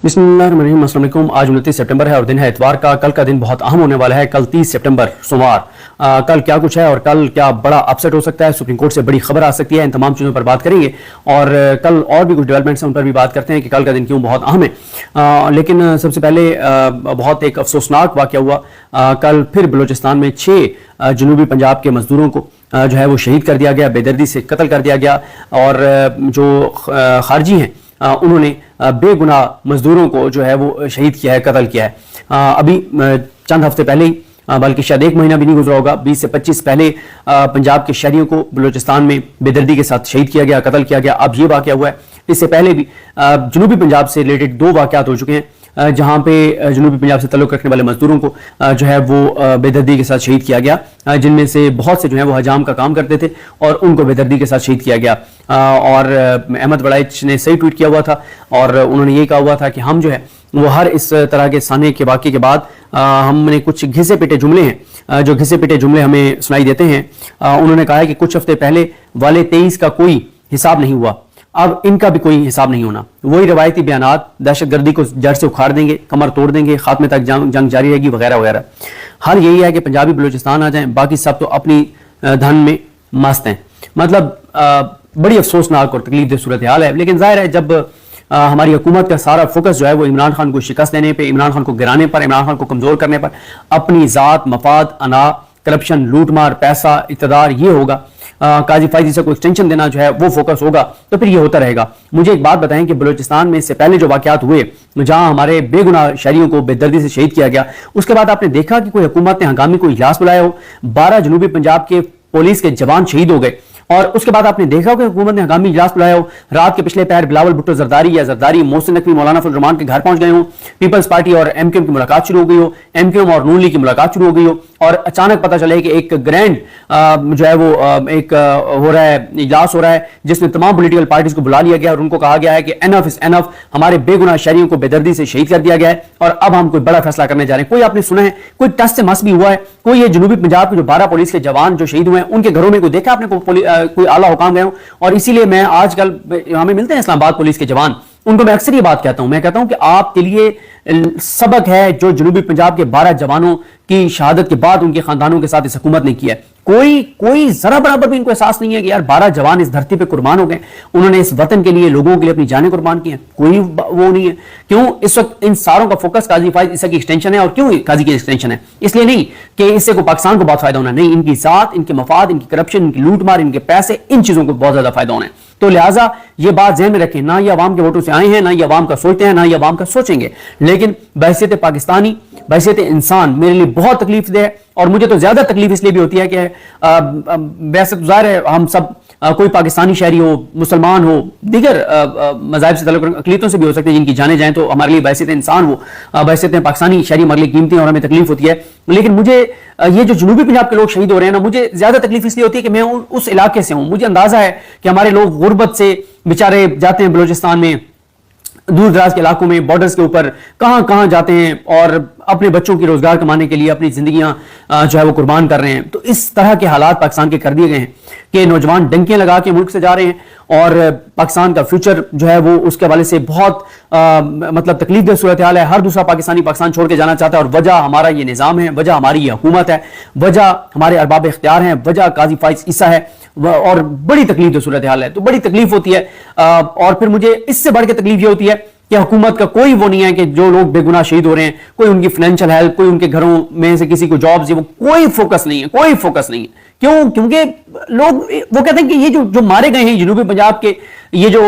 बिस्मिल्लाहिर्रहमानिर्रहीम। अस्सलाम वालेकुम। आज 29 सितंबर है और दिन है इतवार का। कल का दिन बहुत अहम होने वाला है। कल 30 सितंबर सोमवार। कल क्या कुछ है और कल क्या बड़ा अपसेट हो सकता है, सुप्रीम कोर्ट से बड़ी खबर आ सकती है, इन तमाम चीज़ों पर बात करेंगे। और कल और भी कुछ डेवलपमेंट्स हैं, उन पर भी बात करते हैं कि कल का दिन क्यों बहुत अहम है। लेकिन सबसे पहले बहुत एक अफसोसनाक वाक़या हुआ। कल फिर बलूचिस्तान में 6 जनूबी पंजाब के मजदूरों को जो है वो शहीद कर दिया गया, बेदर्दी से कत्ल कर दिया गया। और जो खारजी हैं उन्होंने बेगुनाह मजदूरों को जो है वो शहीद किया है, कत्ल किया है। अभी चंद हफ्ते पहले ही, बल्कि शायद एक महीना भी नहीं गुजरा होगा, 20 से 25 पहले पंजाब के शहरियों को बलूचिस्तान में बेदर्दी के साथ शहीद किया गया, कत्ल किया गया। अब ये वाक़या हुआ है। इससे पहले भी जनूबी पंजाब से रिलेटेड 2 वाक़यात हो चुके हैं जहां पे जनूबी पंजाब से ताल्लुक़ रखने वाले मजदूरों को जो है वो बेदर्दी के साथ शहीद किया गया, जिनमें से बहुत से जो है वो हजाम का काम करते थे और उनको बेदर्दी के साथ शहीद किया गया। और अहमद वड़ाइच ने सही ट्वीट किया हुआ था और उन्होंने ये कहा हुआ था कि हम जो है वो हर इस तरह के साने के वाक़े के बाद हमने कुछ घिसे पिटे जुमले हैं, जो घिसे पिटे जुमले हमें सुनाई देते हैं। उन्होंने कहा है कि कुछ हफ्ते पहले वाले 23 का कोई हिसाब नहीं हुआ, अब इनका भी कोई हिसाब नहीं होना। वही रवायती बयानात दहशतगर्दी को जड़ से उखाड़ देंगे, कमर तोड़ देंगे, खात्मे तक जंग जारी रहेगी वगैरह वगैरह। हर यही है कि पंजाबी बलूचिस्तान आ जाएं, बाकी सब तो अपनी धन में मस्त हैं। मतलब बड़ी अफसोसनाक और तकलीफ सूरत हाल है। लेकिन जाहिर है जब हमारी हुकूमत का सारा फोकस जो है वो इमरान खान को शिकस्त देने पे, इमरान खान को गिराने पर, इमरान खान को कमजोर करने पर, अपनी जात मफाद, अना, करप्शन, लूटमार, पैसा, इक़्तिदार, ये होगा, काजी फायदी से कोई एक्सटेंशन देना जो है वो फोकस होगा, तो फिर ये होता रहेगा। मुझे एक बात बताएं कि बलूचिस्तान में इससे पहले जो वाक़यात हुए जहां हमारे बेगुनाह शहरियों को बेदर्दी से शहीद किया गया, उसके बाद आपने देखा कि कोई हुकूमत ने हंगामी कोई इजलास बुलाया हो, 12 जनूबी पंजाब के पुलिस के जवान शहीद हो गए। और उसके बाद आपने देखा कि हुकूमत ने हंगामी इजलास बुलाया हो, रात के पिछले पैर बिलावल भुट्टो जरदारी या जरदारी मोहसिन नकवी मौलाना फजल रहमान के घर पहुंच गए हो, पीपल्स पार्टी और एमक्यूएम की मुलाकात शुरू हो गई हो, एमक्यूएम और नून लीग की मुलाकात शुरू हो गई हो, और अचानक पता चले कि एक ग्रैंड जो है वो एक हो रहा है, इजलास हो रहा है जिसमें तमाम पॉलिटिकल पार्टीज को बुला लिया गया और उनको कहा गया है कि एनफ इज एनफ, हमारे बेगुनाह शहरियों को बेदर्दी से शहीद कर दिया गया है और अब हम कोई बड़ा फैसला करने जा रहे हैं। कोई आपने सुना है, कोई टस से मस भी हुआ है? कोई ये जनूबी पंजाब के जो 12 पुलिस के जवान जो शहीद हुए हैं उनके घरों में कोई देखा आपने, कोई आला हुकाम गए हो? और इसीलिए मैं आजकल हमें मिलते हैं इस्लामाबाद पुलिस के जवान, उनको मैं अक्सर ये बात कहता हूं, मैं कहता हूं कि आपके लिए सबक है जो जनूबी पंजाब के 12 जवानों की शहादत के बाद उनके खानदानों के साथ इस हुकूमत ने किया है। कोई जरा बराबर भी इनको एहसास नहीं है कि यार 12 जवान इस धरती पे कुर्बान हो गए, उन्होंने इस वतन के लिए, लोगों के लिए अपनी जानें कुर्बान की हैं। कोई वो नहीं है। क्यों इस वक्त इन सारों का फोकस काजी फायद ईसा की एक्सटेंशन है? और क्यों काजी की एक्सटेंशन है? इसलिए नहीं कि इससे को पाकिस्तान को बहुत फायदा होना, नहीं, इनकी जात, इनके मफाद, इनकी करप्शन, इनकी लूटमार, इनके पैसे, इन चीजों को बहुत ज्यादा फायदा होना है। तो लिहाजा ये बात ज़हन में रखें, ना ये अवाम के वोटों से आए हैं, ना ये अवाम का सोचते हैं, ना ये अवाम का सोचेंगे। लेकिन बहैसियत पाकिस्तानी, बहैसियत इंसान मेरे लिए बहुत तकलीफ दे है। और मुझे तो ज्यादा तकलीफ इसलिए भी होती है कि वैसे तो जाहिर है हम सब कोई पाकिस्तानी शहरी हो, मुसलमान हो, दीगर मज़ाहिब से ताल्लुक़ अक़लीतों से भी हो सकते हैं जिनकी जाने जाएं, तो हमारे लिए बहैसियत इंसान वो बहैसियत पाकिस्तानी शहरी हमारे लिए कीमती और हमें तकलीफ होती है। लेकिन मुझे ये जो जनूबी पंजाब के लोग शहीद हो रहे हैं ना, मुझे ज्यादा तकलीफ इसलिए होती है कि मैं उस इलाके से हूं। मुझे अंदाजा है कि हमारे लोग गुर्बत से बेचारे जाते हैं बलूचिस्तान में, दूर दराज के इलाकों में, बॉर्डर्स के ऊपर कहां कहां जाते हैं और अपने बच्चों की रोजगार कमाने के लिए अपनी जिंदगियां जो है वो कुर्बान कर रहे हैं। तो इस तरह के हालात पाकिस्तान के कर दिए गए हैं कि नौजवान डंकियां लगा के मुल्क से जा रहे हैं और पाकिस्तान का फ्यूचर जो है वो उसके हवाले से बहुत मतलब तकलीफदेह सूरत हाल है। हर दूसरा पाकिस्तानी पाकिस्तान छोड़ के जाना चाहता है और वजह हमारा ये निज़ाम है, वजह हमारी ये हुकूमत है, वजह हमारे अरबाब इख्तियार हैं, वजह काजी फायद ईसा है और बड़ी तकलीफदेह सूरत हाल है। तो बड़ी तकलीफ होती है। और फिर मुझे इससे बढ़ के तकलीफ ये होती है कि हुकूमत का कोई वो नहीं है कि जो लोग बेगुनाह शहीद हो रहे हैं, कोई उनकी फाइनेंशियल हेल्प, कोई उनके घरों में से किसी को जॉब्स, वो कोई फोकस नहीं है, कोई फोकस नहीं है। क्यों? क्योंकि लोग वो कहते हैं कि ये जो मारे गए हैं जनूबी पंजाब के ये जो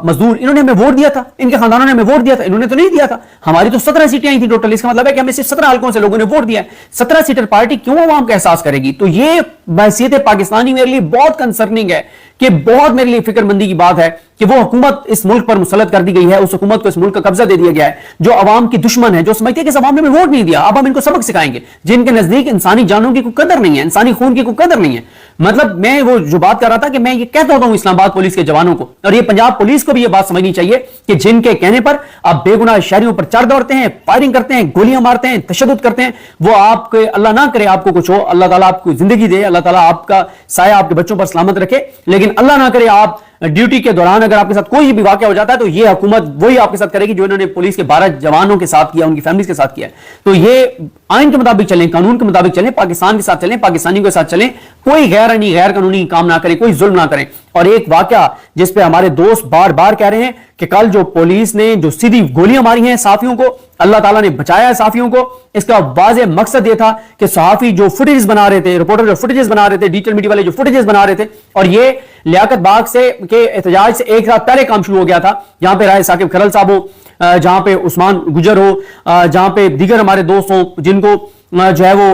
मजदूर, इन्होंने हमें वोट दिया था, इनके खानदानों ने हमें वोट दिया था, इन्होंने तो नहीं दिया था। हमारी तो 17 सीटें आई थी टोटल, इसका मतलब है कि हमें सिर्फ 17 हल्कों से लोगों ने वोट दिया है। 17 सीटर पार्टी क्यों अवाम का एहसास करेगी? तो ये बहैसियत पाकिस्तानी मेरे लिए बहुत कंसर्निंग है कि बहुत मेरे लिए फिक्रमंदी की बात है कि वो हुकूमत इस मुल्क पर मुसल्लत कर दी गई है, उस हुकूमत को इस मुल्क का कब्जा दे दिया गया है जो अवाम की दुश्मन है, जो समझती है कि इस अवाम ने हमें वोट नहीं दिया, अब हम इनको सबक सिखाएंगे। जिनके नजदीक इंसानी जानों की कोई कदर नहीं है, इंसानी खून की कोई कदर नहीं है, मतलब मैं वो जो बात कर रहा था कि मैं ये कहता होता हूं इस्लामाबाद पुलिस के जवानों को, और ये पंजाब पुलिस को भी ये बात समझनी चाहिए कि जिनके कहने पर आप बेगुनाह शहरियों पर चढ़ दौड़ते हैं, फायरिंग करते हैं, गोलियां मारते हैं, तशद्दुद करते हैं, वो आपके, अल्लाह ना करे आपको कुछ हो, अल्लाह ताला आपको जिंदगी दे, अल्लाह ताला आपका साया आपके बच्चों पर सलामत रखे, लेकिन अल्लाह ना करे आप ड्यूटी के दौरान अगर आपके साथ कोई भी वाकया हो जाता है तो ये हुकूमत वही आपके साथ करेगी जो इन्होंने पुलिस के 12 जवानों के साथ किया, उनकी फैमिलीज के साथ किया। तो ये आइन के मुताबिक चलें, कानून के मुताबिक चलें, पाकिस्तान के साथ चलें, पाकिस्तानियों के साथ चलें, कोई गैर कानूनी काम ना करें, कोई जुल्म ना करें। और एक वाकया जिस पे हमारे दोस्त बार बार कह रहे हैं कि कल जो पुलिस ने जो सीधी गोलियां मारी हैं साफियों को, अल्लाह ताला ने बचाया है साफियों को, इसका वाज़ेह मकसद यह था कि सहाफी जो फुटेज बना रहे थे, रिपोर्टर जो फुटेजेस बना रहे थे, डिजिटल मीडिया वाले जो फुटेजेस बना रहे थे, और ये लियाकत बाग से के एहतजाज से एक रात पहले काम शुरू हो गया था, जहां पे राय साकिब खरल साहब हो, जहां पे उस्मान गुजर हो, जहां पे दीगर हमारे दोस्त हों जिनको जो है वो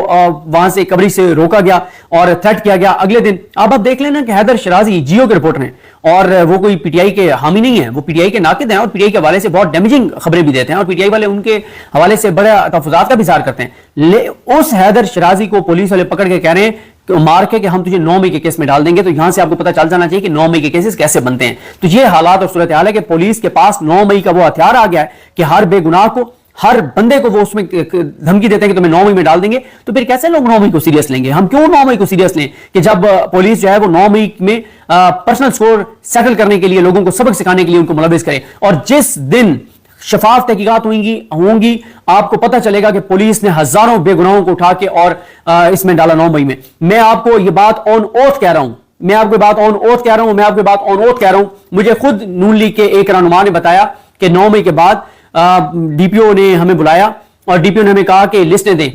वहां से कवरेज से रोका गया और थ्रेट किया गया। अगले दिन अब आप देख लेना कि हैदर शराजी जियो के रिपोर्टर हैं और वो कोई पीटीआई के हामी नहीं है, वो पीटीआई के नाकिद हैं और पीटीआई के हवाले से बहुत डैमेजिंग खबरें भी देते हैं और पीटीआई वाले उनके हवाले से बड़े तहफ़्फ़ुज़ात का भी इज़हार करते हैं। उस हैदर शराजी को पुलिस वाले पकड़ के कह रहे हैं मार के कि हम तुझे 9 मई के केस में डाल देंगे। तो यहां से आपको पता चल जाना चाहिए कि 9 मई के केसेस कैसे बनते हैं। तो ये हालात और सूरत हाल है कि पुलिस के पास 9 मई का वो हथियार आ गया है कि हर बेगुनाह को, हर बंदे को वो उसमें धमकी देते हैं कि तुम्हें 9 मई में डाल देंगे। तो फिर कैसे लोग 9 मई को सीरियस लेंगे? हम क्यों 9 मई को सीरियस लें कि जब पुलिस जो है वो 9 मई में पर्सनल स्कोर सेटल करने के लिए, लोगों को सबक सिखाने के लिए उनको मुलविस करे। और जिस दिन शफाफ तहकीकात होंगी आपको पता चलेगा कि पुलिस ने हजारों बेगुनाहों को उठा के और इसमें डाला 9 मई में। मैं आपको ये बात ऑन ओथ कह रहा हूं, मैं आपको बात ऑन ओथ कह रहा हूं। मुझे खुद नून लीग के एक रहनुमा ने बताया कि 9 मई के बाद डीपीओ ने हमें बुलाया और डीपीओ ने हमें कहा कि लिस्टें दें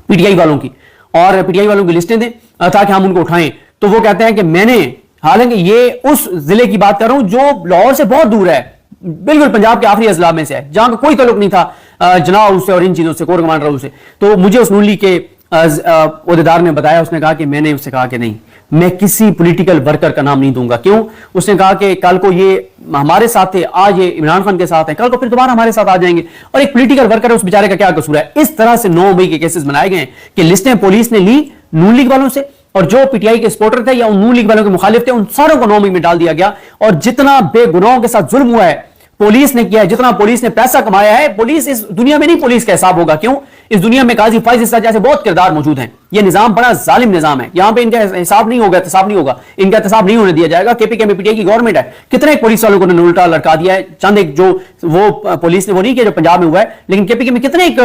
पीटीआई वालों की, और पीटीआई वालों की लिस्टें दें ताकि हम उनको उठाएं। तो वो कहते हैं कि मैंने, हालांकि ये उस जिले की बात कर रहा हूं जो लाहौर से बहुत दूर है, बिल्कुल पंजाब के आखिरी अजला में से है, जहां का कोई ताल्लुक नहीं था जनाब उससे और इन चीजों से, कोर कमांडर से। तो मुझे उस नून लीग के ओहदेदार ने बताया, उसने कहा कि मैंने उससे कहा कि नहीं, मैं किसी पॉलिटिकल वर्कर का नाम नहीं दूंगा। क्यों? उसने कहा कि कल को ये हमारे साथ थे, आज ये इमरान खान के साथ है, कल को फिर दोबारा हमारे साथ आ जाएंगे, और एक पॉलिटिकल वर्कर है, उस बेचारे का क्या कसूर है? इस तरह से 9 मई के केसेस बनाए गए कि लिस्टें पुलिस ने ली नून लीग वालों से, और जो पीटीआई के सपोर्टर थे या उन नून लीग वालों के मुखालिफ थे उन सारों को 9 मई में डाल दिया गया। और जितना बेगुनाहों के साथ जुल्म हुआ है पुलिस ने किया है, जितना पुलिस ने पैसा कमाया है, पुलिस इस दुनिया में नहीं, पुलिस का हिसाब होगा। क्यों? इस दुनिया में काजी फाइज इस्सा जैसे बहुत किरदार मौजूद हैं। ये निजाम बड़ा जालिम निजाम है, यहां पे इनका हिसाब नहीं होगा, एहतसाब नहीं होगा, इनका एहतसाब नहीं होने दिया जाएगा। केपीके में पीटीआई की गवर्नमेंट है, कितने पुलिस वालों को उन्होंने उल्टा लटका दिया है। चंद एक जो वो पुलिस ने वो नहीं किया जो पंजाब में हुआ है, लेकिन केपीके में कितने एक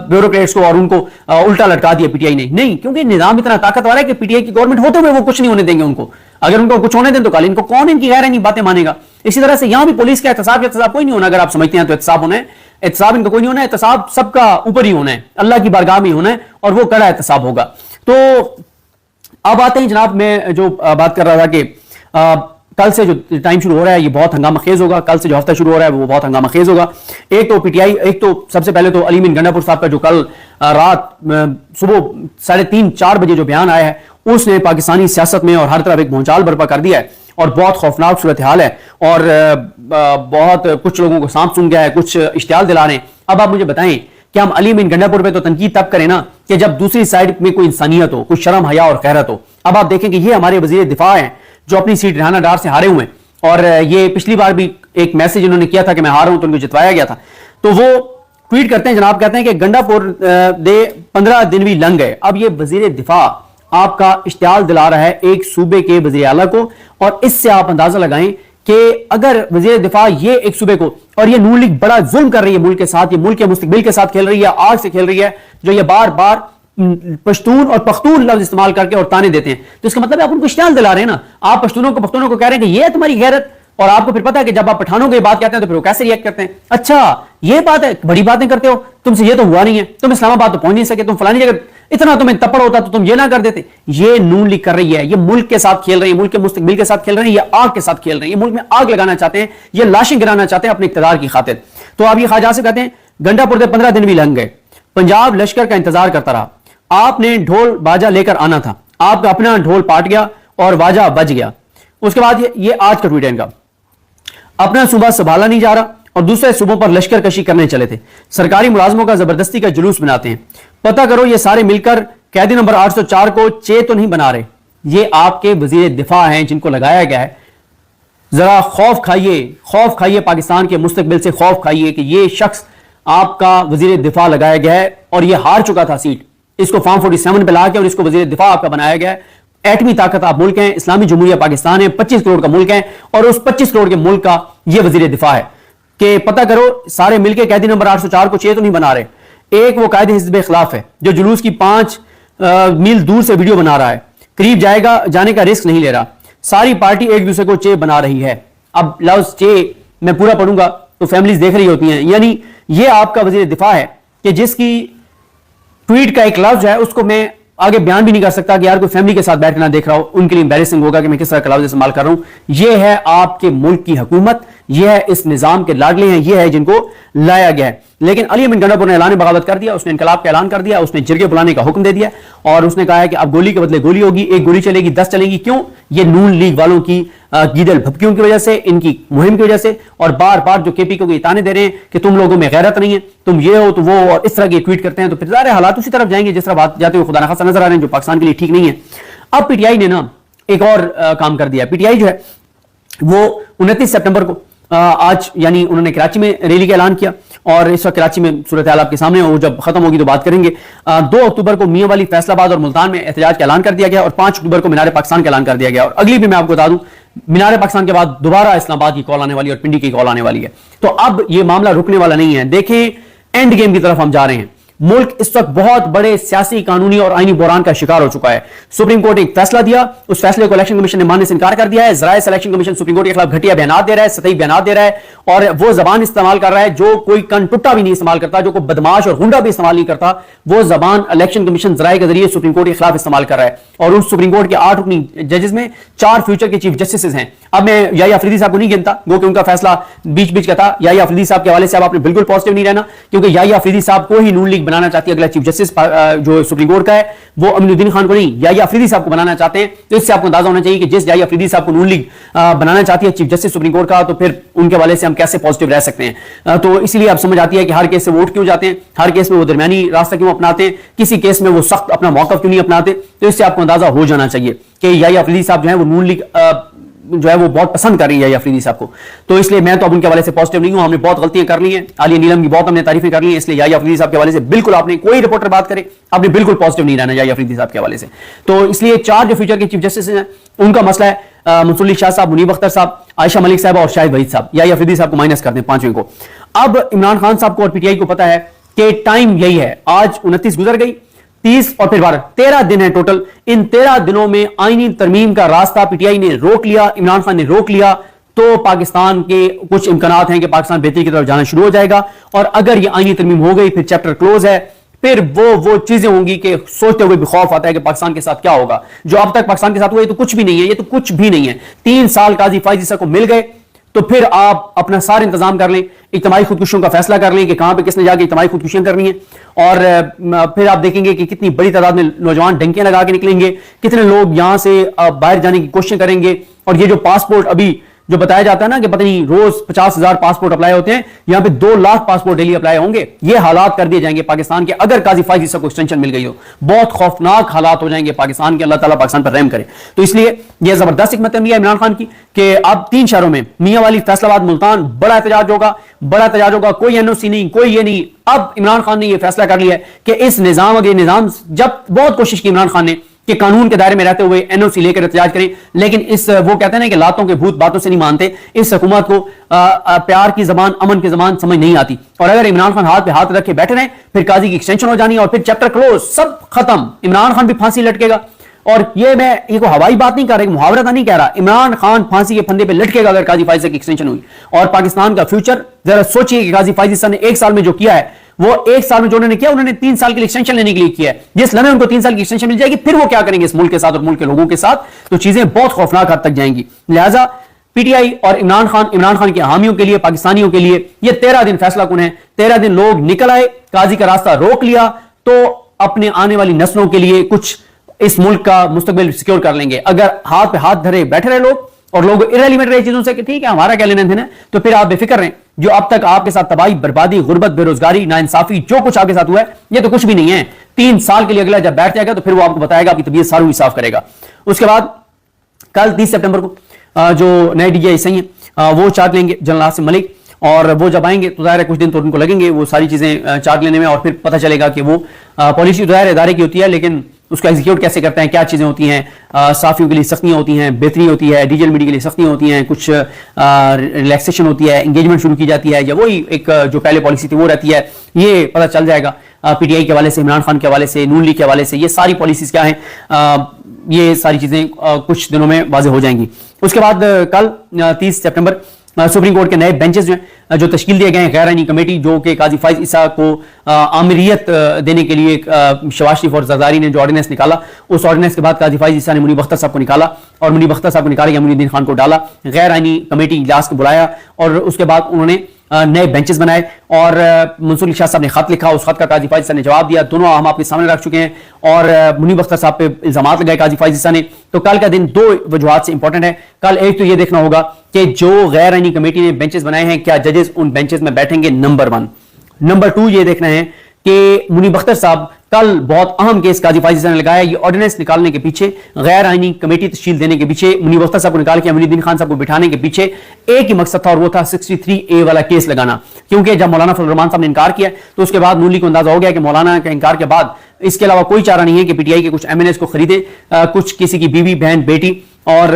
ब्यूरोक्रेट्स को और उनको उल्टा लटका दिया पीटीआई ने। नहीं, क्योंकि निजाम इतना ताकतवर है कि पीटीआई की गवर्नमेंट होते हुए वो कुछ नहीं होने देंगे उनको। अगर उनको कुछ होने दें तो कल इनको कौन इनकी गैर बातें मानेगा? इसी तरह से यहां भी पुलिस का एहतसाब कोई नहीं होना। अगर आप समझते हैं तो एहतसाब होना है, एहतसाब इनका कोई नहीं होना है, एहतसाब सबका ऊपर ही होना है, अल्लाह की बारगाह में होना है, और वो कड़ा एहतसाब होगा। तो अब आते हैं जनाब, मैं जो बात कर रहा था कि कल से जो टाइम शुरू हो रहा है ये बहुत हंगामा खेज होगा। कल से जो हफ्ता शुरू हो रहा है वो बहुत हंगामा खेज होगा। एक तो पीटीआई, एक तो सबसे पहले तो अली मीन गंडापुर साहब का जो कल रात सुबह 3:30-4 बजे जो बयान आया है, उसने पाकिस्तानी सियासत में और हर तरफ एक भूचाल बर्पा कर दिया है और बहुत खौफनाक सूरत हाल है। और बहुत कुछ लोगों को सांप सूंघ गया है, कुछ इश्तियाल दिला रहे हैं। अब आप मुझे बताएं कि हम अली मीन गंडापुर पे तो तनकीद तब करें ना कि जब दूसरी साइड में कोई इंसानियत हो, कुछ शर्म हया और खैरत हो। अब आप देखें कि ये हमारे वजीर दिफा हैं जो अपनी सीट राना डार से हारे हुए हैं, और ये पिछली बार भी एक मैसेज उन्होंने किया था कि मैं हारा हूं, तो उनको जितवाया गया था। तो वो ट्वीट करते हैं जनाब, कहते हैं कि गंडापुर दे 15 दिन भी लंघ गए। अब ये वजीर दिफा आपका इश्तियाल दिला रहा है एक सूबे के वजीर आला को, और इससे आप अंदाजा लगाएं कि अगर वजीर दिफा ये एक सूबे को, और ये नून लीग बड़ा जुल्म कर रही है मुल्क के साथ, ये मुल्क के मुस्तकबिल के साथ खेल रही है, आग से खेल रही है, जो ये बार बार पश्तून और पख्तून लफ्ज इस्तेमाल करके और ताने देते हैं। तो इसका मतलब आप उनको इश्तियाल दिला रहे हैं ना, आप पश्तूनों को कह रहे हैं कि ये है तुम्हारी गैरत, और आपको फिर पता है कि जब आप पठानों की बात कहते हैं तो फिर वो कैसे रिएक्ट करते हैं। अच्छा ये बात है, बड़ी बातें करते हो, तुमसे ये तो हुआ नहीं है, तुम इस्लामाबाद तो पहुंच नहीं सके, तुम फलानी जगह, इतना तुम्हें तपड़ होता तो तुम ये ना कर देते। ये नून लीग कर रही है, ये मुल्क के साथ खेल रही है, मुल्क के मुस्तकबिल के साथ खेल रही है, ये आग के साथ खेल रही है, मुल्क में आग लगाना चाहते हैं, ये लाशें गिराना चाहते हैं अपने इक़्तिदार की खातिर। तो अब ये ख्वाजा से कहते हैं गंडापुर से 15 दिन भी लंघ गए, पंजाब लश्कर का इंतजार करता रहा, आपने ढोल बाजा लेकर आना था, आपका अपना ढोल पाट गया और बाजा बज गया। उसके बाद ये आज का ट्वीट है इनका, अपना सूबा संभाला नहीं जा रहा और दूसरे सूबों पर लश्कर कशी करने चले थे, सरकारी मुलाजमों का जबरदस्ती का जुलूस बनाते हैं, पता करो ये सारे मिलकर कैदी नंबर 804 को चे तो नहीं बना रहे, یہ آپ کے وزیر دفاع ہیں جن کو لگایا گیا ہے. ذرا خوف کھائیے پاکستان کے مستقبل سے، خوف کھائیے کہ یہ شخص آپ کا وزیر دفاع لگایا گیا ہے اور یہ ہار چکا تھا سیٹ. اس کو فارم 47 پہ لا کے اور اس کو وزیر دفاع آپ کا بنایا گیا ہے. ایٹمی طاقت آپ ملک ہیں، اسلامی جمہوریہ پاکستان ہے، 25 کروڑ کا ملک ہے اور اس 25 کروڑ کے ملک کا یہ وزیر دفاع ہے کہ پتہ کرو سارے مل کے قیدی نمبر 804 کو 6 تو نہیں بنا رہے. ایک وہ قائد حزب اخلاف ہے جو جلوس کی 5 میل دور سے ویڈیو بنا رہا ہے، قریب جانے کا رسک نہیں لے رہا. ساری پارٹی ایک دوسرے کو چے بنا رہی ہے. اب لفظ چے میں پورا پڑھوں گا تو فیملیز دیکھ رہی ہوتی ہیں. یعنی یہ آپ کا وزیر دفاع ہے کہ جس کی ٹویٹ کا ایک لفظ ہے اس کو میں آگے بیان بھی نہیں کر سکتا کہ یار کوئی فیملی کے ساتھ بیٹھ کے نہ دیکھ رہا ہو، ان کے لیے امبیرسنگ ہوگا کہ میں کس طرح کا لفظ استعمال کر رہا ہوں. یہ ہے آپ کے ملک کی حکومت، یہ ہے اس نظام کے لاڈلے ہیں، یہ ہے جن کو لایا گیا ہے. لیکن علی امین گنڈا پور نے اعلان بغاوت کر دیا، اس نے انقلاب کا اعلان کر دیا، اس نے جرگے بلانے کا حکم دے دیا اور اس نے کہا ہے کہ اب گولی کے بدلے گولی ہوگی، ایک گولی چلے گی 10 چلیں گی. کیوں؟ یہ نون لیگ والوں کی گیدڑ بھپکیوں کی وجہ سے، ان کی مہم کی وجہ سے، اور بار بار جو کے پی کو یہ تانے دے رہے ہیں کہ تم لوگوں میں غیرت نہیں ہے، تم یہ ہو تو وہ، اور اس طرح کے ٹویٹ کرتے ہیں تو پھر ظاہر حالات اسی طرف جائیں گے جس طرح بات جاتے ہوئے خدا نخواستہ نظر آ رہے ہیں، جو پاکستان کے لیے ٹھیک نہیں ہے. اب پی ٹی آئی نے نا ایک اور کام کر دیا. پی ٹی آئی جو ہے وہ 29 سپٹمبر کو آج یعنی انہوں نے کراچی میں ریلی کا اعلان کیا اور اس وقت کراچی میں صورتحال آپ کے سامنے وہ جب ختم ہوگی تو بات کریں گے. 2 اکتوبر کو میاں والی، فیصل آباد اور ملتان میں احتجاج کا اعلان کر دیا گیا اور 5 اکتوبر کو مینار پاکستان کا اعلان کر دیا گیا. اور اگلی بھی میں آپ کو بتا دوں مینار پاکستان کے بعد دوبارہ اسلام آباد کی کال آنے والی ہے اور پنڈی کی کال آنے والی ہے. تو اب یہ معاملہ رکنے والا نہیں ہے. دیکھیں اینڈ گیم کی طرف ہم جا رہے ہیں. ملک اس وقت بہت بڑے سیاسی، قانونی اور آئینی بحران کا شکار ہو چکا ہے. سپریم کورٹ ایک فیصلہ دیا، اس فیصلے کو الیکشن کمیشن نے ماننے سے انکار کر دیا ہے. ذرائع الیکشن کمیشن سپریم کورٹ کے خلاف گھٹیا بیانات دے رہا ہے، سطحی بیانات دے رہا ہے اور وہ زبان استعمال کر رہا ہے جو کوئی کن ٹٹا بھی نہیں استعمال کرتا، جو کوئی بدماش اور غنڈا بھی استعمال نہیں کرتا. وہ زبان الیکشن کمیشن ذرائع کے ذریعے سپریم کورٹ کے خلاف استعمال کر رہا ہے. اور اس سپریم کورٹ کے 8 رکنی ججز میں 4 فیوچر کے چیف جسٹسز ہیں. اب میں یحییٰ افریدی صاحب کو نہیں گنتا، وہ کہ ان کا فیصلہ بیچ کا تھا. یحییٰ افریدی صاحب کے حوالے سے آپ نے بالکل پازیٹیو نہیں رہنا، کیونکہ یحییٰ افریدی صاحب کو ہی نون لیگ بنانا چاہتی ہے اگلا چیف جسٹس جو سپریم کورٹ کا ہے. وہ امین الدین خان کو نہیں، یحییٰ افریدی صاحب کو بنانا چاہتے ہیں. تو اس سے آپ کو اندازہ ہونا چاہیے کہ جس یحییٰ افریدی صاحب کو نون لیگ بنانا چاہتی ہے چیف جسٹس سپریم کورٹ کا، تو پھر ان کے حوالے سے ہم کیسے پازیٹیو رہ سکتے ہیں. تو اس لیے اب سمجھ آتی ہے کہ ہر کیس سے ووٹ کیوں جاتے ہیں، ہر کیس میں وہ درمیانی راستہ کیوں اپناتے ہیں، کسی کیس میں وہ سخت اپنا موقف کیوں نہیں اپناتے. تو اس سے آپ کو اندازہ ہو جانا چاہیے کہ یحییٰ افریدی صاحب جو ہیں وہ نون لیگ جو ہے وہ بہت پسند کر رہی ہے یحییٰ افریدی صاحب کو. تو اس لیے میں تو اب ان کے حوالے سے پازیٹیو نہیں ہوں. ہم نے بہت غلطیاں کر لی ہیں، عالیہ نیلم کی بہت ہم نے تعریفیں کر لی ہیں، اس لیے یحییٰ افریدی صاحب کے حوالے سے بالکل آپ نے کوئی رپورٹر بات کرے آپ نے بالکل پازیٹیو نہیں رہنا یحییٰ افریدی صاحب کے حوالے سے. تو اس لیے 4 جو فیوچر کے چیف جسٹس ہیں ان کا مسئلہ ہے منصور علی شاہ صاحب، منیب اختر صاحب، عائشہ ملک صاحب اور شاہد وحید صاحب. یحییٰ افریدی صاحب کو مائنس کر دیں 5ویں کو. اب عمران خان صاحب کو اور پی ٹی آئی کو پتا ہے کہ ٹائم یہی ہے. آج 29 گزر گئی، 30 اور پھر 12، 13 دن ہے ٹوٹل. ان 13 دنوں میں آئینی ترمیم کا راستہ پی ٹی آئی نے روک لیا، عمران خان نے روک لیا تو پاکستان کے کچھ امکانات ہیں کہ پاکستان بہتری کی طرف جانا شروع ہو جائے گا. اور اگر یہ آئینی ترمیم ہو گئی پھر چیپٹر کلوز ہے. پھر وہ چیزیں ہوں گی کہ سوچتے ہوئے بھی خوف آتا ہے کہ پاکستان کے ساتھ کیا ہوگا. جو اب تک پاکستان کے ساتھ ہوا یہ تو کچھ بھی نہیں ہے، یہ تو کچھ بھی نہیں ہے. 3 سال قاضی فائز عیسیٰ کو مل گئے تو پھر آپ اپنا سارا انتظام کر لیں، اجتماعی خودکشیوں کا فیصلہ کر لیں کہ کہاں پہ کس نے جا کے اجتماعی خودکشیاں کرنی ہیں. اور پھر آپ دیکھیں گے کہ کتنی بڑی تعداد میں نوجوان ڈنکیاں لگا کے نکلیں گے، کتنے لوگ یہاں سے باہر جانے کی کوششیں کریں گے. اور یہ جو پاسپورٹ ابھی جو بتایا جاتا ہے نا کہ پتہ نہیں روز 50,000 پاسپورٹ اپلائی ہوتے ہیں، یہاں پہ 2 لاکھ پاسپورٹ ڈیلی اپلائی ہوں گے. یہ حالات کر دیے جائیں گے پاکستان کے اگر قاضی فائز عیسیٰ کو ایکسٹینشن مل گئی ہو. بہت خوفناک حالات ہو جائیں گے پاکستان کے. اللہ تعالیٰ پاکستان پر رحم کرے. تو اس لیے یہ زبردست حکمت عملی ہے عمران خان کی کہ اب 3 شہروں میں میاں والی، فیصل آباد، ملتان بڑا احتجاج ہوگا. کوئی این او سی نہیں، کوئی یہ نہیں. اب عمران خان نے یہ فیصلہ کر لیا ہے کہ اس نظام جب بہت کوشش کی عمران خان نے کہ قانون کے دائرے میں رہتے ہوئے این او سی لے کر احتجاج کریں، لیکن وہ کہتے ہیں کہ لاتوں کے بھوت باتوں سے نہیں مانتے. اس حکومت کو پیار کی زبان، امن کی زبان سمجھ نہیں آتی. اور اگر عمران خان ہاتھ پہ ہاتھ رکھ کے بیٹھے رہیں پھر قاضی کی ایکسٹینشن ہو جانی اور پھر چیپٹر کلوز، سب ختم. عمران خان بھی پھانسی لٹکے گا. اور میں یہ کوئی ہوائی بات نہیں کر رہا، محاورہ نہیں کہہ رہا. عمران خان پھانسی کے پھندے پہ لٹکے گا اگر قاضی فائز کی ایکسٹینشن ہوئی. اور پاکستان کا فیوچر ذرا سوچئے کہ قاضی فائز نے 1 سال میں جو کیا ہے، وہ 1 سال میں جو انہوں نے کیا، انہوں نے 3 سال کی ایکسٹینشن لینے کے لیے کیا ہے. جس لمحے ان کو 3 سال کی ایکسٹینشن مل جائے گی پھر وہ کیا کریں گے اس ملک کے ساتھ اور ملک کے لوگوں کے ساتھ. تو چیزیں بہت خوفناک حد تک جائیں گی. لہٰذا پی ٹی آئی اور عمران خان کے حامیوں کے لیے، پاکستانیوں کے لیے یہ 13 دن فیصلہ کن ہے. 13 دن لوگ نکل آئے، قاضی کا راستہ روک لیا تو اپنے آنے والی نسلوں کے لیے کچھ اس ملک کا مستقبل سیکیور کر لیں گے. اگر ہاتھ پہ ہاتھ دھرے بیٹھے رہے لوگ اور لوگ ارریلیونٹ رہے چیزوں سے کہ ٹھیک ہے ہمارا کیا لینا دینا، تو پھر آپ بے فکر رہیں. جو اب تک آپ کے ساتھ تباہی، بربادی، غربت، بے روزگاری، ناانصافی، جو کچھ آپ کے ساتھ ہوا ہے یہ تو کچھ بھی نہیں ہے. 3 साल के लिए अगला जब बैठ जाएगा तो फिर वो आपको बताएगा, आपकी तबीयत सारी साफ करेगा। उसके बाद कल 30 सितंबर को जो नए डीजीआई सही हैं वो चार्ज लेंगे, जनरल आसिम मलिक, और वो जब आएंगे तो ज़ाहिर है कुछ दिन तो उनको लगेंगे वो सारी चीज़ें चार्ज लेने में, और फिर पता चलेगा कि वो पॉलिसी तो इदारे की होती है लेकिन उसको एग्जीक्यूट कैसे करते हैं, क्या चीज़ें होती हैं। साफियों के लिए सख्तियाँ होती हैं, बेहतरी होती है, डिजिटल मीडिया के लिए सख्तियाँ होती हैं, कुछ रिलैक्सेशन होती है, एंगेजमेंट शुरू की जाती है, या वही एक जो पहले पॉलिसी थी वो रहती है। ये पता चल जाएगा पीटीआई के हवाले से, इमरान खान के हवाले से, नून लीग के हवाले से, ये सारी पॉलिसीज क्या हैं, ये सारी चीज़ें कुछ दिनों में वाज़ेह हो जाएंगी। उसके बाद कल 30 सितंबर सुप्रीम कोर्ट के नए बेंचेस जो तश्कील दिए गए हैं, गैर आईनी कमेटी जो कि काजी फाइज ईसा को आमिरियत देने के लिए शहबाज शरीफ और ज़रदारी ने जो ऑर्डिनेंस निकाला, उस ऑर्डिनेंस के बाद काजी फाइज ईसा ने मुनीब अख्तर साहब को निकाला, और मुनीब अख्तर साहब को निकाल के मुनीउद्दीन खान को डाला, गैर आईनी कमेटी इजलास को बुलाया, और उसके बाद उन्होंने नए बेंचेस बनाए, और मंसूर अली शाह साहब ने खत लिखा, उस खत का काजी फाइज ईसा ने जवाब दिया। दोनों हम आपके सामने रख चुके हैं, और मुनीब अख्तर साहब पे इल्जाम लगाए काजी फाइज ईसा ने। तो कल का दिन 2 वजूहात से इंपॉर्टेंट है। कल एक तो ये देखना होगा कि जो गैर आईनी कमेटी ने बेंचेस बनाए हैं क्या जजेस उन बेंचेस में बैठेंगे, नंबर 1। नंबर 2 ये देखना है कि मुनीब अख्तर साहब कल बहुत अहम केस काजी फाइज ईसा ने लगाया, ये ऑर्डिनेंस निकालने के पीछे, गैर आईनी कमेटी तश्कील देने के पीछे, मुनीब अख्तर साहब को निकाल के अमीनुद्दीन खान साहब को बिठाने के पीछे एक ही मकसद था, और वो था 63A वाला केस लगाना। क्योंकि जब मौलाना फजल रहमान साहब ने इनकार किया तो उसके बाद नून लीग को अंदाजा हो गया कि मौलाना के इनकार के बाद इसके अलावा कोई चारा नहीं है कि पीटीआई के कुछ एमएनएस को खरीदे, कुछ किसी की बीवी बहन बेटी और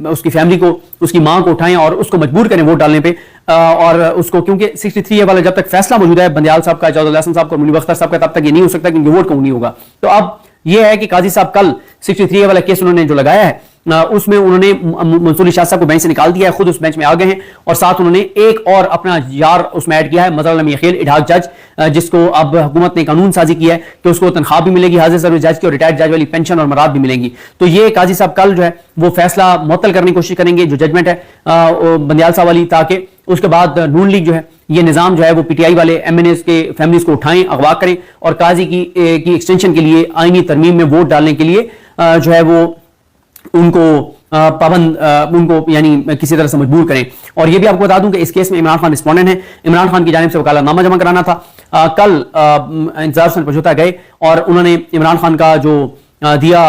उसकी फैमिली को, उसकी मां को उठाएं और उसको मजबूर करें वोट डालने पे, और उसको, क्योंकि 63A वाला जब तक फैसला मौजूद है बंदियाल साहब का, जवाद हसन साहब का, मुनीब अख्तर साहब का, तब तक ये नहीं हो सकता क्योंकि वोट काउंट नहीं होगा। तो अब ये है कि काजी साहब कल 63A वाला केस उन्होंने जो लगाया है उसमें उन्होंने मंसूर अली शाह साहब को बेंच से निकाल दिया है, खुद उस बेंच में आ गए हैं, और साथ उन्होंने एक और अपना यार उसमें ऐड किया है, मजहर अली यखील इडाक जज, जिसको अब हुकूमत ने कानून साजी किया है कि उसको तनख्वाह भी मिलेगी हाजिर सर्विस जज की, और रिटायर्ड जज वाली पेंशन और मराद भी मिलेंगी। तो ये काजी साहब कल जो है वो फैसला मुअत्तल करने की कोशिश करेंगे, जो जजमेंट है बंदियाल साहब वाली, ताकि उसके बाद नून लीग जो है ये निजाम जो है वो पीटीआई वाले एमएनएस के फैमिलीज को उठाएं, अगवा करें, और काजी की एक्सटेंशन के लिए आईनी तरमीम में वोट डालने के लिए जो है वो उनको पाबंद, उनको यानी किसी तरह से मजबूर करें। और ये भी आपको बता दूं कि इस केस में इमरान खान रिस्पोंडेंट है, इमरान खान की जानिब से वकालतनामा जमा कराना था। कल इंतजार हुसैन पशोता गए और उन्होंने इमरान खान का जो दिया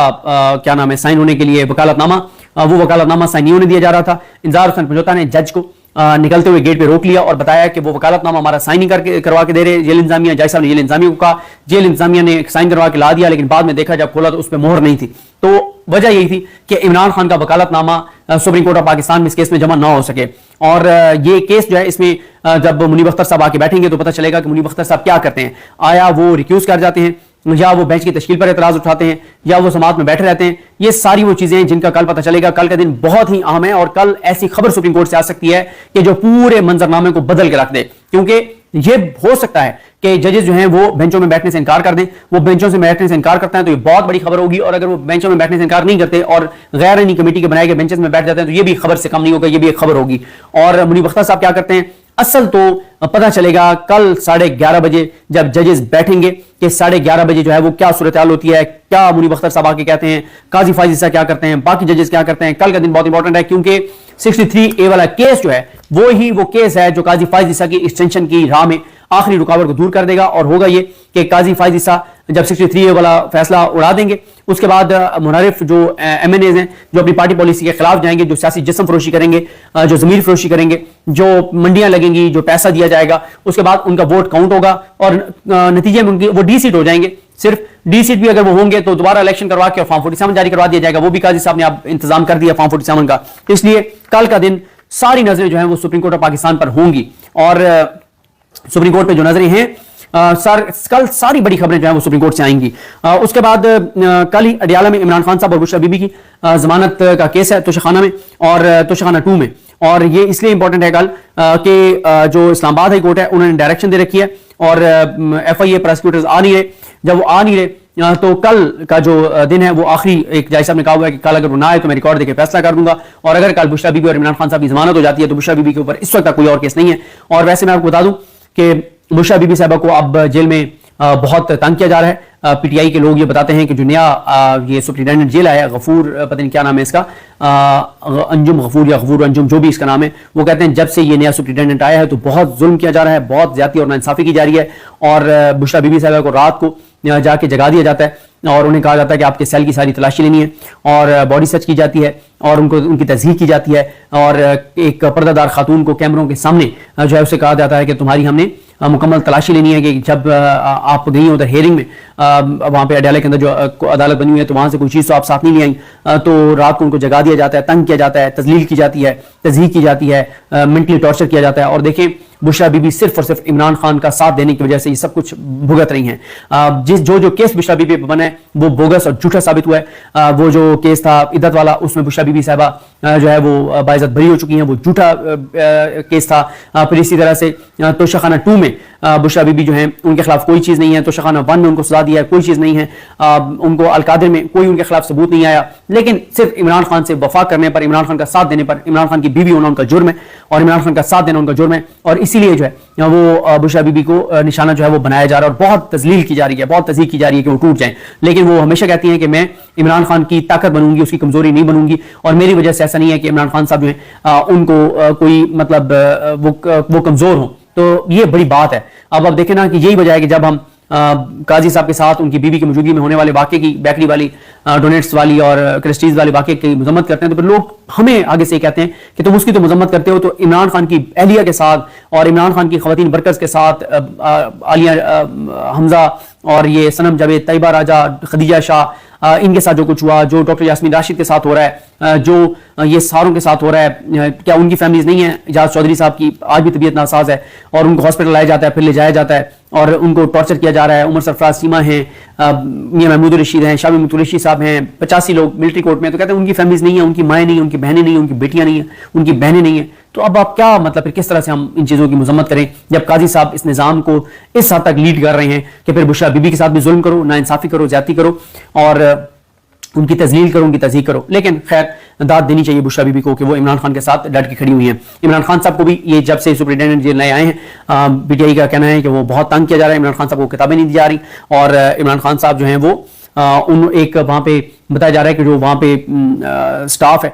क्या नाम है साइन होने के लिए वकालतनामा, वो वकालतनामा साइन नहीं होने दिया जा रहा था। इंतजार हुसैन पशोता ने जज को निकलते हुए गेट पे रोक लिया और बताया कि वो वकालतनामा हमारा साइन नहीं करके करवा के दे रहे जेल इंतजामिया। जज साहब ने जेल इंतजामिया को कहा, जेल इंतजामिया ने साइन करवा के ला दिया, लेकिन बाद में देखा जब खोला तो उस पर मोहर नहीं थी। तो वजह यही थी कि इमरान खान का वकालतनामा सुप्रीम कोर्ट ऑफ पाकिस्तान में इस केस में जमा ना हो सके। और ये केस जो है इसमें जब मुनीब अख्तर साहब आके बैठेंगे तो पता चलेगा कि मुनीब अख्तर साहब क्या करते हैं। आया वो रिक्यूज कर जाते हैं, या वो बेंच की तश्कील पर एतराज उठाते हैं, या वो समाअत में बैठे रहते हैं। ये सारी वो चीजें हैं जिनका कल पता चलेगा। कल का दिन बहुत ही अहम है और कल ऐसी खबर सुप्रीम कोर्ट से आ सकती है कि जो पूरे मंजरनामे को बदल के रख दे। क्योंकि ये हो सकता है कि जजेस जो हैं वो बेंचों में बैठने से इनकार कर दें। वो बेंचों से बैठने से इनकार करते हैं तो ये बहुत बड़ी खबर होगी, और अगर वो बेंचों में बैठने से इनकार नहीं करते और गैर आईनी कमेटी के बनाए गए बेंचेस में बैठ जाते हैं तो ये भी खबर से कम नहीं होगा, ये भी एक खबर होगी। और मुनीब अख्तर साहब क्या करते हैं असल तो पता चलेगा कल 11:30 बजे जब जजेस बैठेंगे कि 11:30 बजे जो है वो क्या सूरत हाल होती है, क्या मुनीब अख्तर साहब आके कहते हैं, काजी फाइज ईसा क्या करते हैं, बाकी जजेस क्या करते हैं। कल का दिन बहुत इंपॉर्टेंट है क्योंकि 63A वाला केस जो है वो केस है जो काजी फाइज ईसा की एक्सटेंशन की राह में आखिरी रुकावट को दूर कर देगा। और होगा ये कि काजी फाइज ईसा जब 63A वाला फैसला उड़ा देंगे, उसके बाद मुनरिफ जो एमएनएज हैं जो अपनी पार्टी पॉलिसी के खिलाफ जाएंगे, जो सियासी जिस्म फरोशी करेंगे, जो जमीर फरोशी करेंगे, जो मंडियां लगेंगी, जो पैसा दिया जाएगा, उसके बाद उनका वोट काउंट होगा और नतीजे में उनकी वो डी सीट हो जाएंगे। सिर्फ डी सीट भी अगर वो होंगे तो दोबारा इलेक्शन करवा के फॉर्म 47 जारी करवा दिया जाएगा। वो भी काजी साहब ने आप इंतजाम कर दिया फॉर्म 47 का। तो इसलिए कल का दिन सारी नजरें जो है वो सुप्रीम कोर्ट ऑफ पाकिस्तान पर होंगी। और सुप्रीम कोर्ट पे जो नजरें हैं कल सारी बड़ी खबरें जो है वो सुप्रीम कोर्ट से आएंगी। उसके बाद कल ही अडियाला में इमरान खान साहब और बुशरा बीबी की जमानत का केस है तोशाखाना में और तोशाखाना 2 में। और ये इसलिए इंपॉर्टेंट है कल कि जो इस्लामाबाद हाई कोर्ट है उन्होंने डायरेक्शन दे रखी है और FIA प्रोसिक्यूटर्स आ नहीं रहे। जब वो आ नहीं रहे तो कल का जो दिन है वो आखिरी, एक जज साहब ने कहा हुआ है कि कल अगर वो ना आए तो मैं रिकॉर्ड देकर फैसला कर दूंगा। और अगर कल बुशरा बीबी और इमरान खान साहब की जमानत हो जाती है तो बुशरा बीबी के ऊपर इस वक्त कोई और केस नहीं है। और वैसे मैं आपको बता दूं कि बुशरा बीबी साहबा को अब जेल में बहुत तंग किया जा रहा है। पीटीआई के लोग ये बताते हैं कि जो नया ये सुप्रिंटेंडेंट जेल आया गफूर, पता नहीं क्या नाम है इसका, अंजुम गफूर या गफूर अंजुम जो भी इसका नाम है, वो कहते हैं जब से ये नया सुप्रिंटेंडेंट आया है तो बहुत जुल्म किया जा रहा है, बहुत ज्यादा और नाइंसाफी की जा रही है। और बुशरा बीबी साहबा को रात को جا کے جگا دیا جاتا ہے اور انہیں کہا جاتا ہے کہ آپ کے سیل کی ساری تلاشی لینی ہے اور باڈی سرچ کی جاتی ہے اور ان کی تصحیح کی جاتی ہے اور ایک پردہ دار خاتون کو کیمروں کے سامنے جو ہے اسے کہا جاتا ہے کہ تمہاری ہم نے مکمل تلاشی لینی ہے کہ جب آپ گئی ادھر ہیئرنگ میں وہاں پہ اڈیالہ کے اندر جو عدالت بنی ہوئی ہے تو وہاں سے کوئی چیز تو آپ ساتھ نہیں لے آئیں تو رات کو ان کو جگا دیا جاتا ہے، تنگ کیا جاتا ہے، تذلیل کی جاتی ہے، تذہیح کی جاتی ہے، مینٹلی ٹارچر کیا جاتا ہے. اور دیکھیں بشرا بی بی صرف اور صرف عمران خان کا ساتھ دینے کی وجہ سے یہ سب کچھ بھگت رہی ہیں. جو کیس بشرا بی بی پہ بنا ہے وہ بوگس اور جھوٹا ثابت ہوا ہے. وہ جو کیس تھا عدت والا اس میں بشرا بی بی صاحبہ جو ہے وہ باعزت بری ہو چکی ہیں، وہ جھوٹا کیس تھا. پھر اسی طرح سے توشہ خانہ 2 میں بشرا بی بی جو ہیں ان کے خلاف کوئی چیز نہیں ہے، توشہ خانہ 1 میں ان کو سزا دیا ہے، کوئی چیز نہیں ہے. ان کو القادر میں کوئی ان کے خلاف ثبوت نہیں آیا، لیکن صرف عمران خان سے وفا کرنے پر، عمران خان کا ساتھ دینے پر، عمران خان کی بیوی ہونا ان کا جرم ہے اور عمران خان کا ساتھ دینا ان کا جرم ہے. اور اسی لیے جو ہے وہ بشرا بی بی کو نشانہ جو ہے وہ بنایا جا رہا ہے اور بہت تذلیل کی جا رہی ہے، بہت تذلیل کی جا رہی ہے کہ وہ ٹوٹ جائیں. لیکن وہ ہمیشہ کہتی ہیں کہ میں عمران خان کی طاقت بنوں گی، اس کی کمزوری نہیں بنوں گی. اور میری وجہ سے ایسا نہیں ہے کہ عمران خان صاحب جو ہیں ان کو کوئی مطلب وہ کمزور ہوں. تو یہ بڑی بات ہے. اب آپ دیکھیں نا کہ یہی وجہ ہے کہ جب ہم قاضی صاحب کے ساتھ ان کی بیوی کی موجودگی میں ہونے والے واقعے کی، بیکری والی، ڈونیٹس والی اور کرسٹیز والے واقعے کی مذمت کرتے ہیں تو پھر لوگ ہمیں آگے سے کہتے ہیں کہ تم اس کی تو مذمت کرتے ہو تو عمران خان کی اہلیہ کے ساتھ اور عمران خان کی خواتین برکز کے ساتھ عالیہ حمزہ اور یہ صنم جاوید، طیبہ راجہ، خدیجہ شاہ، ان کے ساتھ جو کچھ ہوا، جو ڈاکٹر یاسمین راشد کے ساتھ ہو رہا ہے، جو یہ ساروں کے ساتھ ہو رہا ہے، کیا ان کی فیملیز نہیں ہیں؟ اجاز چودھری صاحب کی آج بھی طبیعت ناساز ہے اور ان کو ہاسپٹل لایا جاتا ہے، پھر لے جایا جاتا ہے اور ان کو ٹارچر کیا جا رہا ہے. عمر سرفراز سیما ہیں، میاں محمود الرشید ہیں، شاہ محمود الرشید صاحب ہیں، 85 لوگ ملٹری کورٹ میں. تو کہتے ہیں ان کی فیملیز نہیں ہیں، ان کی مائیں نہیں ہیں، ان کی بہنیں نہیں ہیں، ان کی بیٹیاں نہیں ہیں، ان کی بہنیں نہیں ہیں. تو اب آپ کیا مطلب پھر کس طرح سے ہم ان چیزوں کی مذمت کریں جب قاضی صاحب اس نظام کو اس حد تک لیڈ کر رہے ہیں کہ پھر بشرا بی بی کے ساتھ بھی ظلم کرو، ناانصافی کرو، زیادتی کرو اور ان کی تذلیل کرو، ان کی تذہیق کرو. لیکن خیر داد دینی چاہیے بشرا بی بی کو کہ وہ عمران خان کے ساتھ ڈٹ کے کھڑی ہوئی ہیں. عمران خان صاحب کو بھی یہ جب سے سپرنٹینڈنٹ جیل نئے آئے ہیں پی ٹی آئی کا کہنا ہے کہ وہ بہت تنگ کیا جا رہا ہے. عمران خان صاحب کو کتابیں نہیں دی جا رہی اور عمران خان صاحب جو ہیں وہ ایک وہاں پہ بتایا جا رہا ہے کہ جو وہاں پہ سٹاف ہے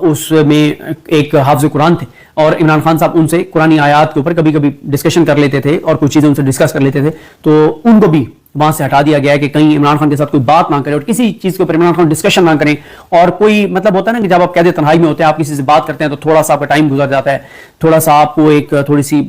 اس میں ایک حافظ قرآن تھے اور عمران خان صاحب ان سے قرآنی آیات کے اوپر کبھی کبھی ڈسکشن کر لیتے تھے اور کچھ چیزیں ان سے ڈسکس کر لیتے تھے. تو ان کو بھی وہاں سے ہٹا دیا گیا ہے کہ کہیں عمران خان کے ساتھ کوئی بات نہ کرے اور کسی چیز کے اوپر عمران خان ڈسکشن نہ کریں. اور کوئی مطلب ہوتا ہے نا کہ جب آپ قید تنہائی میں ہوتے ہیں، آپ کسی سے بات کرتے ہیں تو تھوڑا سا آپ کا ٹائم گزر جاتا ہے، تھوڑا سا آپ کو تھوڑی سی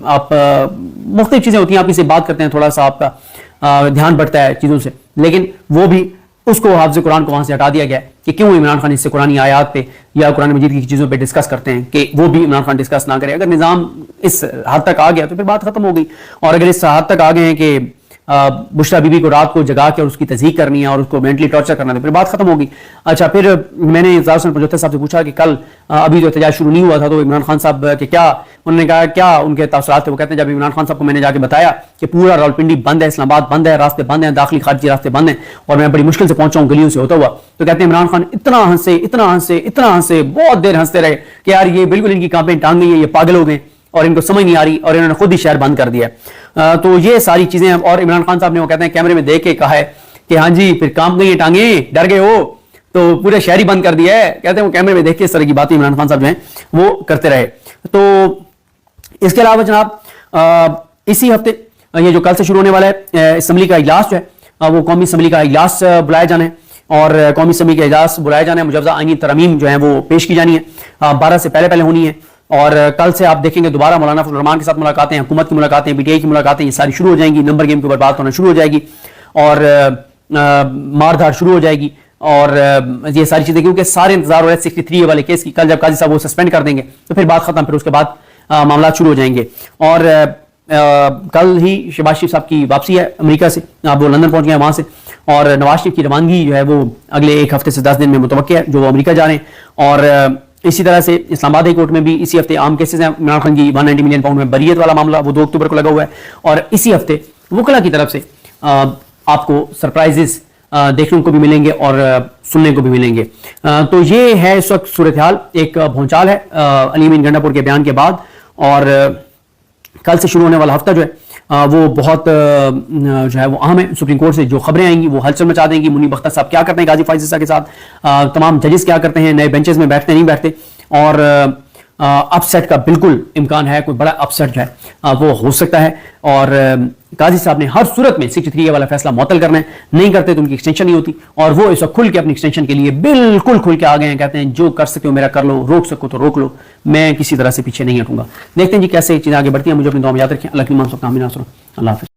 آپ مختلف چیزیں ہوتی ہیں، آپ کسی سے بات کرتے ہیں، تھوڑا سا آپ کا دھیان بڑھتا ہے چیزوں سے. لیکن وہ بھی اس کو حافظ قرآن کو وہاں سے ہٹا دیا گیا کہ کیوں عمران خان اس سے قرآنی آیات پہ یا قرآن مجید کی چیزوں پہ ڈسکس کرتے ہیں کہ وہ بھی عمران خان ڈسکس نہ کرے. اگر نظام اس حد تک آ گیا تو پھر بات ختم ہو گئی. اور اگر اس حد تک آ گئے ہیں کہ بشرا بی بی کو رات کو جگا کے اور اس کی تذہیق کرنی ہے اور اس کو مینٹلی ٹارچر کرنا ہے تو پھر بات ختم ہوگی. اچھا پھر میں نے اظہار حسن پنجوتر صاحب سے پوچھا کہ کل ابھی جو احتجاج شروع نہیں ہوا تھا تو عمران خان صاحب کے کیا انہوں نے کہا کیا ان کے تاثرات تھے. وہ کہتے ہیں جب عمران خان صاحب کو میں نے جا کے بتایا کہ پورا راولپنڈی بند ہے، اسلام آباد بند ہے، راستے بند ہیں، داخلی خارجی راستے بند ہیں اور میں بڑی مشکل سے پہنچا ہوں گلیوں سے ہوتا ہوا، تو کہتے ہیں عمران خان اتنا ہنسے بہت دیر ہنستے رہے کہ یار یہ بالکل ان کی کانپیں ٹانگ گئی ہے، یہ پاگل ہو گئے اور ان کو سمجھ نہیں آ رہی اور انہوں نے خود ہی شہر بند کر دیا. تو یہ ساری چیزیں. اور عمران خان صاحب نے وہ کہتے ہیں کیمرے میں دیکھ کے کہا ہے کہ ہاں جی پھر کام گئی ٹانگیں، ڈر گئے ہو تو پورے شہر ہی بند کر دیا ہے. کہتے ہیں وہ کیمرے میں دیکھ کے اس طرح کی باتیں عمران خان صاحب جو ہیں وہ کرتے رہے. تو اس کے علاوہ جناب اسی ہفتے یہ جو کل سے شروع ہونے والا ہے اسمبلی کا اجلاس جو ہے وہ قومی اسمبلی کا اجلاس بلایا جانا ہے اور قومی اسمبلی کا اجلاس بلایا جانا ہے. مجوزہ آئینی ترامیم جو ہیں وہ پیش کی جانی ہے، 12 سے پہلے ہونی ہے. اور کل سے آپ دیکھیں گے دوبارہ مولانا فضل الرحمان کے ساتھ ملاقاتیں، حکومت کی ملاقاتیں، پی ٹی آئی کی ملاقاتیں، یہ ساری شروع ہو جائیں گی. نمبر گیم کے اوپر بات ہونا شروع ہو جائے گی اور مار دھاڑ شروع ہو جائے گی اور یہ ساری چیزیں، کیونکہ سارے انتظار ہو رہے ہیں 63 والے کیس کی. کل جب قاضی صاحب وہ سسپینڈ کر دیں گے تو پھر بات ختم، پھر اس کے بعد معاملات شروع ہو جائیں گے. اور کل ہی شہباز شریف صاحب کی واپسی ہے امریکہ سے، اب وہ لندن پہنچ گئے ہیں وہاں سے. اور نواز شریف کی روانگی جو ہے وہ اگلے ایک ہفتے سے 10 دن میں متوقع ہے جو وہ امریکہ جا رہے ہیں. اور اسی طرح سے اسلام آباد ہائی کورٹ میں بھی اسی ہفتے عام کیسز ہیں. عمران خان کی 190 ملین پاؤنڈ میں بریت والا معاملہ وہ 2 اکتوبر کو لگا ہوا ہے. اور اسی ہفتے وکلا کی طرف سے آپ کو سرپرائزز دیکھنے کو بھی ملیں گے اور سننے کو بھی ملیں گے. تو یہ ہے اس وقت صورتحال، ایک بھونچال ہے علی امین گنڈا پور کے بیان کے بعد. اور کل سے شروع ہونے والا ہفتہ جو ہے وہ بہت جو ہے وہ اہم ہے. سپریم کورٹ سے جو خبریں آئیں گی وہ ہلچل مچا دیں گی. منیب اختر صاحب کیا کرتے ہیں غازی فائز عیسیٰ کے ساتھ، تمام ججز کیا کرتے ہیں، نئے بینچز میں بیٹھتے نہیں بیٹھتے. اور अपसेट का बिल्कुल इम्कान है, कोई बड़ा अपसेट जो है वो हो सकता है। और काजी साहब ने हर सूरत में 63A वाला फैसला मुअत्तल करना है, नहीं करते तो उनकी एक्सटेंशन नहीं होती। और वो इस वक्त खुल के अपनी एक्सटेंशन के लिए बिल्कुल खुल के आ गए हैं, कहते हैं जो कर सकते हो मेरा कर लो, रोक सको तो रोक लो, मैं किसी तरह से पीछे नहीं हटूंगा। देखते हैं जी कैसे चीजें आगे बढ़ती हैं। मुझे अपनी दुआ में याद रखें। अल्लाह की मान सबका आमीन। अल्लाह हाफ़िज़।